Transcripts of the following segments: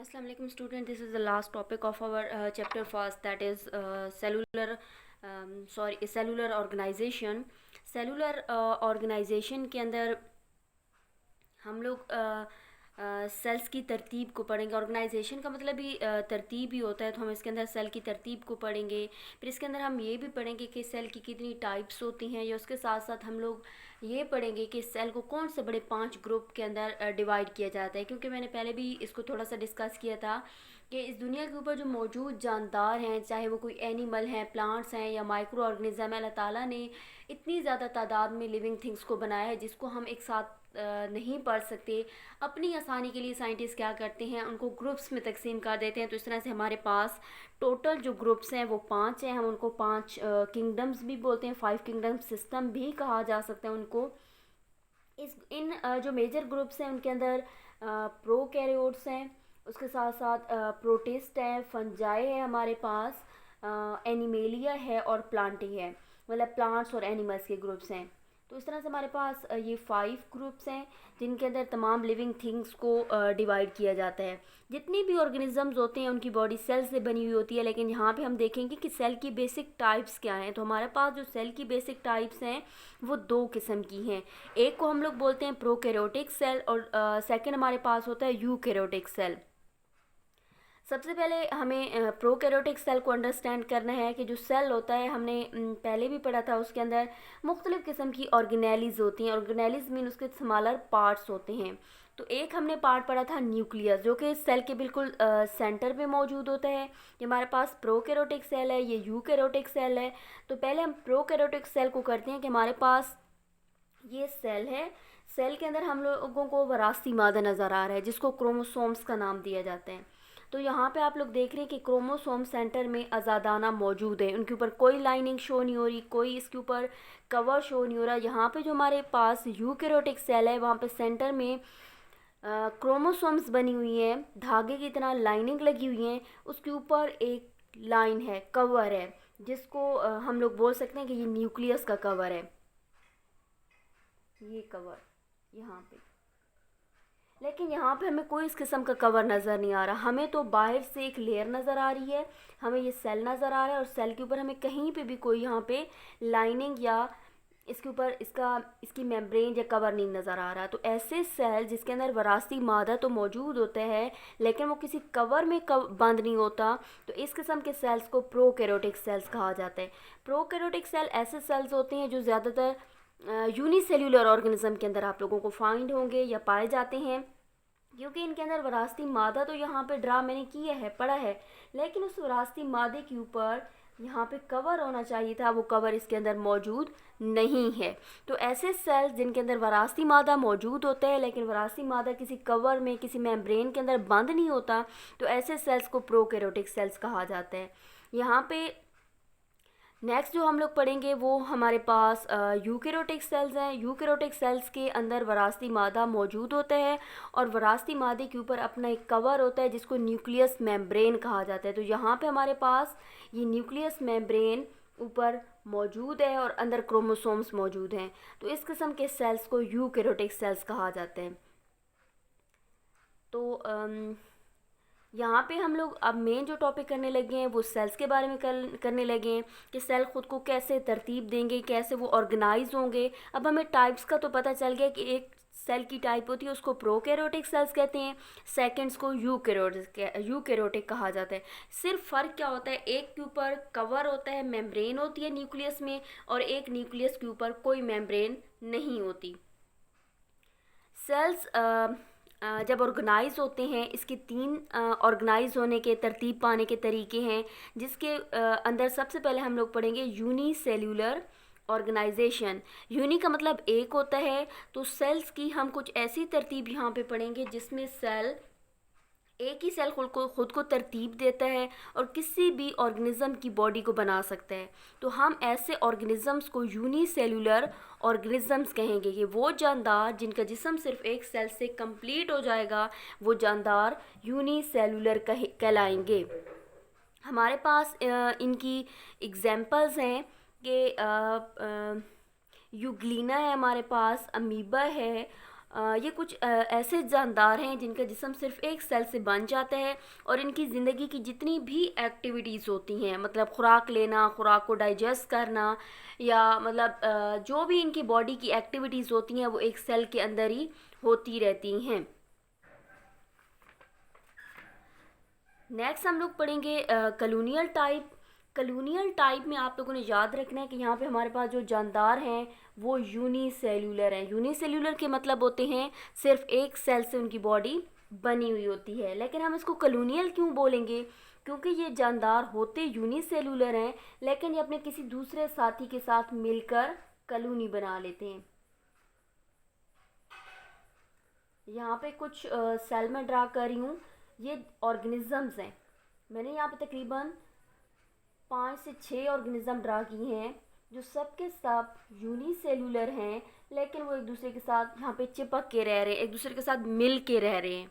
Assalamu alaikum student, this is the last topic of our chapter first, that is cellular organization. Cellular organisation के अंदर हम लोग sales की तरतीब को पढ़ेंगे। ऑर्गेनाइजेशन का मतलब ही तरतीब ही होता है, तो हम इसके अंदर सेल की तरतीब को पढ़ेंगे। फिर इसके अंदर हम ये भी पढ़ेंगे कि सेल की कितनी टाइप्स होती हैं, या उसके साथ साथ हम लोग ये पढ़ेंगे कि सेल को कौन से बड़े 5 ग्रुप के अंदर डिवाइड किया जाता है। क्योंकि मैंने पहले भी इसको थोड़ा सा डिस्कस किया था कि इस दुनिया के ऊपर जो मौजूद जानदार हैं, चाहे वो कोई एनिमल हैं, प्लांट्स हैं या माइक्रो ऑर्गेनिज़म है, अल्लाह ताला ने इतनी ज़्यादा तादाद में लिविंग थिंग्स को बनाया है जिसको हम एक साथ नहीं पढ़ सकते। अपनी आसानी के लिए साइंटिस्ट क्या करते हैं, उनको ग्रुप्स में तकसीम कर देते हैं। तो इस तरह से हमारे पास टोटल जो ग्रुप्स हैं वो 5 हैं। हम उनको 5 किंगडम्स भी बोलते हैं, 5 किंगडम सिस्टम भी कहा जा सकता है उनको। जो मेजर ग्रुप्स हैं उनके अंदर प्रोकैरियोट्स हैं, उसके साथ साथ प्रोटिस्ट है, फंजाई है, हमारे पास एनिमेलिया है और प्लांटी है, मतलब प्लांट्स और एनिमल्स के ग्रुप्स हैं। तो इस तरह से हमारे पास ये 5 ग्रुप्स हैं जिनके अंदर तमाम लिविंग थिंग्स को डिवाइड किया जाता है। जितनी भी ऑर्गेनिजम्स होते हैं उनकी बॉडी सेल से बनी हुई होती है, लेकिन यहाँ पे हम देखेंगे कि सेल की बेसिक टाइप्स क्या हैं। तो हमारे पास जो सेल की बेसिक टाइप्स हैं वो 2 किस्म की हैं। एक को हम लोग बोलते हैं प्रोकैरियोटिक सेल और सेकंड हमारे पास होता है यूकैरियोटिक सेल। सबसे पहले हमें प्रोकैरियोटिक सेल को अंडरस्टैंड करना है कि जो सेल होता है, हमने पहले भी पढ़ा था, उसके अंदर मुख्तलिफ़ किस्म की ऑर्गेनेलीज होती हैं। ऑर्गेनेलीज मीन उसके स्मॉलर पार्ट्स होते हैं। तो एक हमने पार्ट पढ़ा था न्यूक्लियस, जो कि सेल के बिल्कुल सेंटर पे मौजूद होता है। ये हमारे पास प्रोकैरियोटिक सेल है, ये यूकैरियोटिक सेल है। तो पहले हम प्रोकैरियोटिक सेल को करते हैं कि हमारे पास ये सेल है। सेल के अंदर हम लोगों को वरासती मादा नज़र आ रहा है जिसको क्रोमोसोम्स का नाम दिया जाता है। तो यहाँ पे आप लोग देख रहे हैं कि क्रोमोसोम सेंटर में आज़ादाना मौजूद है, उनके ऊपर कोई लाइनिंग शो नहीं हो रही, कोई इसके ऊपर कवर शो नहीं हो रहा। यहाँ पे जो हमारे पास यूकैरियोटिक सेल है, वहाँ पे सेंटर में क्रोमोसोम्स बनी हुई हैं, धागे की तरह लाइनिंग लगी हुई हैं, उसके ऊपर एक लाइन है, कवर है, जिसको हम लोग बोल सकते हैं कि ये न्यूक्लियस का कवर है। ये कवर यहाँ पे, लेकिन यहाँ पे हमें कोई इस किस्म का कवर नज़र नहीं आ रहा। हमें तो बाहर से एक लेयर नज़र आ रही है, हमें ये सेल नज़र आ रहा है, और सेल के ऊपर हमें कहीं पे भी कोई यहाँ पे लाइनिंग या इसके ऊपर इसकी मेम्ब्रेन या कवर नहीं नज़र आ रहा। तो ऐसे सेल जिसके अंदर वरासती मादा तो मौजूद होता है लेकिन वो किसी कवर में बंद नहीं होता, तो इस किस्म के सेल्स को प्रोकैरियोटिक सेल्स कहा जाता है। प्रोकैरियोटिक सेल ऐसे सेल्स होते हैं जो ज़्यादातर यूनिसेल्यूलर ऑर्गेनिज्म के अंदर आप लोगों को फाइंड होंगे या पाए जाते हैं, क्योंकि इनके अंदर वरासती मादा तो यहाँ पे ड्रा मैंने किया है, पढ़ा है, लेकिन उस वरासती मादे के ऊपर यहाँ पे कवर होना चाहिए था, वो कवर इसके अंदर मौजूद नहीं है। तो ऐसे सेल्स जिनके अंदर वरासती मादा मौजूद होता है लेकिन वरासती मादा किसी कवर में, किसी मेम्ब्रेन के अंदर बंद नहीं होता, तो ऐसे सेल्स को प्रोकैरियोटिक सेल्स कहा जाता है। यहाँ पे नेक्स्ट जो हम लोग पढ़ेंगे वो हमारे पास यूकैरियोटिक सेल्स हैं। यूकैरियोटिक सेल्स के अंदर वरासती मादा मौजूद होता है और वरासती मादे के ऊपर अपना एक कवर होता है जिसको न्यूक्लियस मेम्ब्रेन कहा जाता है। तो यहाँ पे हमारे पास ये न्यूक्लियस मेम्ब्रेन ऊपर मौजूद है और अंदर क्रोमोसोम्स मौजूद हैं। तो इस किस्म के सेल्स को यूकैरियोटिक सेल्स कहा जाता है। तो यहाँ पे हम लोग अब मेन जो टॉपिक करने लगे हैं वो सेल्स के बारे में करने लगे हैं कि सेल ख़ुद को कैसे तरतीब देंगे, कैसे वो ऑर्गेनाइज होंगे। अब हमें टाइप्स का तो पता चल गया कि एक सेल की टाइप होती है उसको प्रोकैरियोटिक सेल्स कहते हैं, सेकंड्स को यूकैरियोटिक कहा जाता है। सिर्फ फ़र्क क्या होता है, एक के ऊपर कवर होता है, मेम्ब्रेन होती है न्यूक्लियस में, और एक न्यूक्लियस के ऊपर कोई मेम्ब्रेन नहीं होती। सेल्स जब ऑर्गेनाइज होते हैं, इसके 3 ऑर्गेनाइज होने के, तरतीब पाने के तरीके हैं, जिसके अंदर सबसे पहले हम लोग पढ़ेंगे यूनिसेल्यूलर ऑर्गेनाइजेशन। यूनी का मतलब एक होता है, तो सेल्स की हम कुछ ऐसी तरतीब यहाँ पे पढ़ेंगे जिसमें सेल एक ही सेल खुद को तरतीब देता है और किसी भी ऑर्गेनिज्म की बॉडी को बना सकता है। तो हम ऐसे ऑर्गेनिजम्स को यूनिसेल्यूलर ऑर्गेनिजम्स कहेंगे कि वो जानदार जिनका जिस्म सिर्फ एक सेल से कंप्लीट हो जाएगा, वो जानदार यूनिसेल्यूलर कहलाएंगे। हमारे पास इनकी एग्जांपल्स हैं कि यूग्लिना है, हमारे पास अमीबा है, ये कुछ ऐसे जानदार हैं जिनका जिस्म सिर्फ एक सेल से बन जाता है और इनकी ज़िंदगी की जितनी भी एक्टिविटीज़ होती हैं, मतलब खुराक लेना, खुराक को डाइजेस्ट करना, या मतलब जो भी इनकी बॉडी की एक्टिविटीज़ होती हैं वो एक सेल के अंदर ही होती रहती हैं। नेक्स्ट हम लोग पढ़ेंगे कॉलोनियल टाइप। कॉलोनियल टाइप में आप लोगों ने याद रखना है कि यहाँ पे हमारे पास जो जानदार हैं वो यूनिसेल्यूलर हैं। यूनिसेल्यूलर के मतलब होते हैं सिर्फ एक सेल से उनकी बॉडी बनी हुई होती है। लेकिन हम इसको कॉलोनियल क्यों बोलेंगे? क्योंकि ये जानदार होते यूनिसेल्यूलर हैं, लेकिन ये अपने किसी दूसरे साथी के साथ मिलकर कॉलोनी बना लेते हैं। यहाँ पे कुछ सेल में ड्रा कर रही हूँ, ये ऑर्गेनिजम्स हैं। मैंने यहाँ पे तकरीबन 5 से 6 ऑर्गेनिज्म ड्रा किए हैं जो सब के सब यूनिसेलुलर हैं, लेकिन वो एक दूसरे के साथ यहाँ पे चिपक के रह रहे हैं, एक दूसरे के साथ मिल के रह रहे हैं।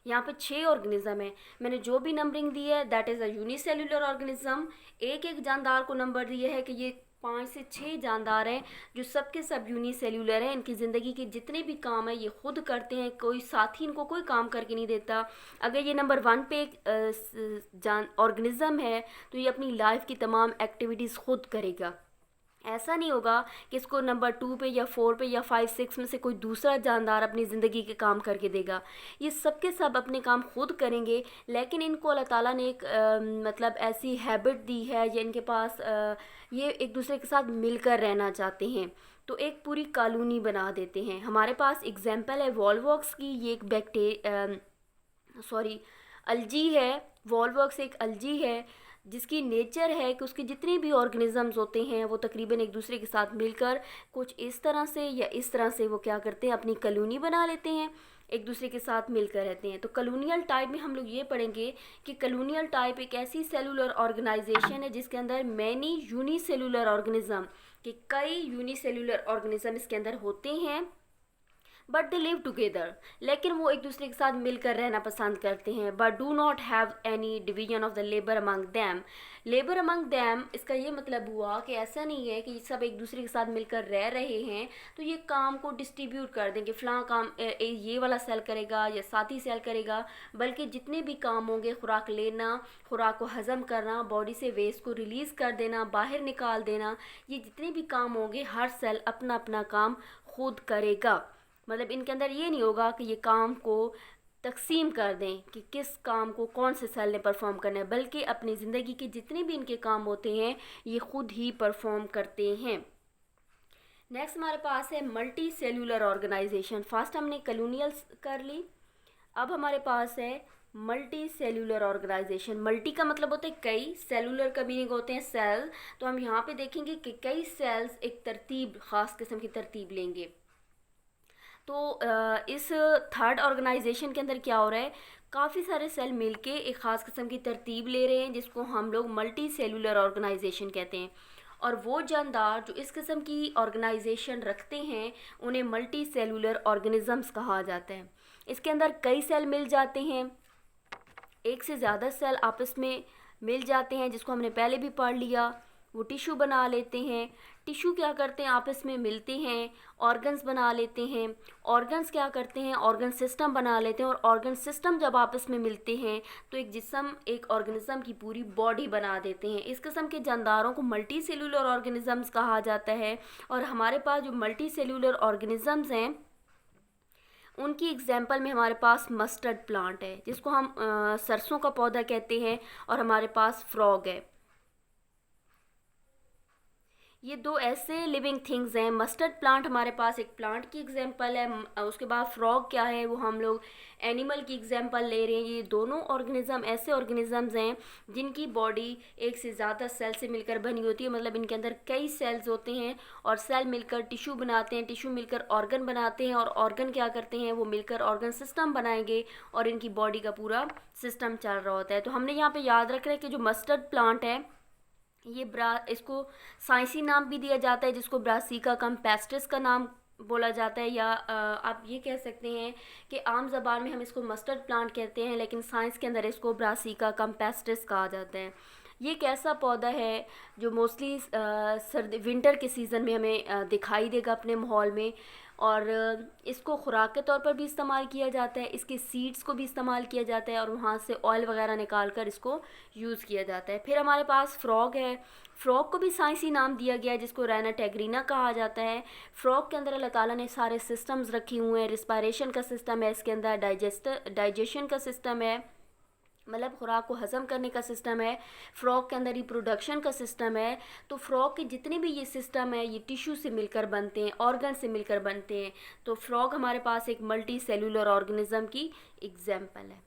यहाँ पे 6 ऑर्गेनिज्म है। मैंने जो भी नंबरिंग दी है that is a unicellular organism. एक एक जानदार को नंबर दिया है कि ये 5 से 6 जानदार हैं जो सब के सब यूनिसेलुलर हैं। इनकी ज़िंदगी के जितने भी काम हैं ये खुद करते हैं, कोई साथी इनको कोई काम करके नहीं देता। अगर ये नंबर 1 पे एक जान ऑर्गेनिज्म है तो ये अपनी लाइफ की तमाम एक्टिविटीज़ खुद करेगा। ऐसा नहीं होगा कि इसको नंबर 2 पे या 4 पे या 5 6 में से कोई दूसरा जानदार अपनी ज़िंदगी के काम करके देगा। ये सब के सब अपने काम खुद करेंगे, लेकिन इनको अल्लाह ताला ने एक मतलब ऐसी हैबिट दी है या इनके पास ये एक दूसरे के साथ मिलकर रहना चाहते हैं, तो एक पूरी कॉलोनी बना देते हैं। हमारे पास एग्जांपल है वॉलवॉक्स की। ये एक अलजी है। वॉलवॉक्स एक अलजी है जिसकी नेचर है कि उसके जितने भी ऑर्गेनिजम्स होते हैं वो तकरीबन एक दूसरे के साथ मिलकर कुछ इस तरह से या इस तरह से वो क्या करते हैं, अपनी कॉलोनी बना लेते हैं, एक दूसरे के साथ मिलकर रहते हैं। तो कॉलोनियल टाइप में हम लोग ये पढ़ेंगे कि कॉलोनियल टाइप एक ऐसी सेलुलर ऑर्गेनाइजेशन है जिसके अंदर मैनी यूनिसेलुलर ऑर्गेनिज्म, कि कई यूनिसेलुलर ऑर्गेनिज्म इसके अंदर होते हैं, बट दे लिव टुगेदर, लेकिन वो एक दूसरे के साथ मिलकर रहना पसंद करते हैं। But do not have any division of the labour among them. Labour among them इसका ये मतलब हुआ कि ऐसा नहीं है कि सब एक दूसरे के साथ मिलकर रह रहे हैं तो ये काम को डिस्ट्रीब्यूट कर दें कि फ़लाँ काम ये वाला सेल करेगा या साथी सेल करेगा, बल्कि जितने भी काम होंगे, खुराक लेना, खुराक को हज़म करना, बॉडी से वेस्ट को रिलीज़ कर देना, बाहर निकाल देना, ये जितने भी काम होंगे हर सेल अपना अपना काम खुद करेगा। मतलब इनके अंदर ये नहीं होगा कि ये काम को तकसीम कर दें कि किस काम को कौन से सेल ने परफॉर्म करना है, बल्कि अपनी ज़िंदगी के जितने भी इनके काम होते हैं ये खुद ही परफॉर्म करते हैं। नेक्स्ट हमारे पास है मल्टी सेलुलर ऑर्गेनाइजेशन। फर्स्ट हमने कॉलोनियल कर ली, अब हमारे पास है मल्टी सेलुलर ऑर्गेनाइजेशन। मल्टी का मतलब होता है कई, सेलुलर का मीनिंग होते हैं सेल। तो हम यहाँ पे देखेंगे कि कई सेल्स एक तरतीब, ख़ास किस्म की तरतीब लेंगे। तो इस थर्ड ऑर्गेनाइजेशन के अंदर क्या हो रहा है, काफ़ी सारे सेल मिलके एक ख़ास किस्म की तरतीब ले रहे हैं जिसको हम लोग मल्टी सेलुलर ऑर्गेनाइजेशन कहते हैं। और वो जानदार जो इस किस्म की ऑर्गेनाइजेशन रखते हैं उन्हें मल्टी सेलुलर ऑर्गेनिजम्स कहा जाता है। इसके अंदर कई सेल मिल जाते हैं, एक से ज़्यादा सेल आपस में मिल जाते हैं, जिसको हमने पहले भी पढ़ लिया। वो टिश्यू बना लेते हैं। टिश्यू क्या करते हैं, आपस में मिलते हैं, ऑर्गन्स बना लेते हैं। ऑर्गन्स क्या करते हैं, ऑर्गन सिस्टम बना लेते हैं। और ऑर्गन सिस्टम जब आपस में मिलते हैं तो एक जिस्म, एक ऑर्गेनिज्म की पूरी बॉडी बना देते हैं। इस किस्म के जानदारों को मल्टी सेलुलर ऑर्गेनिजम्स कहा जाता है। और हमारे पास जो मल्टी सेलुलर ऑर्गेनिजम्स हैं उनकी एग्जांपल में हमारे पास मस्टर्ड प्लांट है जिसको हम सरसों का पौधा कहते हैं, और हमारे पास फ्रॉग है। ये दो ऐसे लिविंग थिंग्स हैं। मस्टर्ड प्लांट हमारे पास एक प्लांट की एग्जांपल है, उसके बाद फ्रॉग क्या है वो हम लोग एनिमल की एग्जांपल ले रहे हैं। ये दोनों ऑर्गेनिज्म ऐसे ऑर्गेनिजम्स हैं जिनकी बॉडी एक से ज़्यादा सेल से मिलकर बनी होती है। मतलब इनके अंदर कई सेल्स होते हैं और सेल मिलकर टिश्यू बनाते हैं, टिश्यू मिलकर ऑर्गन बनाते हैं, और ऑर्गन क्या करते हैं, वो मिलकर ऑर्गन सिस्टम बनाएंगे और इनकी बॉडी का पूरा सिस्टम चल रहा होता है। तो हमने यहाँ पर याद रखना है कि जो मस्टर्ड प्लांट है ये इसको साइंसी नाम भी दिया जाता है जिसको ब्रासिका कैम्पेस्ट्रिस का नाम बोला जाता है, या आप ये कह सकते हैं कि आम ज़बान में हम इसको मस्टर्ड प्लांट कहते हैं, लेकिन साइंस के अंदर इसको ब्रासिका कैम्पेस्ट्रिस कहा जाता है। ये एक ऐसा पौधा है जो मोस्टली सर्दी विंटर के सीज़न में हमें दिखाई देगा अपने माहौल में। और इसको खुराक के तौर पर भी इस्तेमाल किया जाता है, इसके सीड्स को भी इस्तेमाल किया जाता है और वहाँ से ऑयल वगैरह निकाल कर इसको यूज़ किया जाता है। फिर हमारे पास फ्रॉग है। फ्रॉग को भी साइंसी नाम दिया गया है जिसको रैना टेग्रीना कहा जाता है। फ्रॉग के अंदर अल्लाह ताला ने सारे सिस्टम्स रखे हुए हैं, रिस्पायरेशन का सिस्टम है इसके अंदर, डाइजेशन का सिस्टम है, मतलब खुराक को हज़म करने का सिस्टम है, फ्रॉग के अंदर रिप्रोडक्शन का सिस्टम है। तो फ्रॉग के जितने भी ये सिस्टम है ये टिश्यू से मिलकर बनते हैं, ऑर्गन से मिलकर बनते हैं। तो फ्रॉग हमारे पास एक मल्टी सेलुलर ऑर्गेनिज्म की एग्जाम्पल है।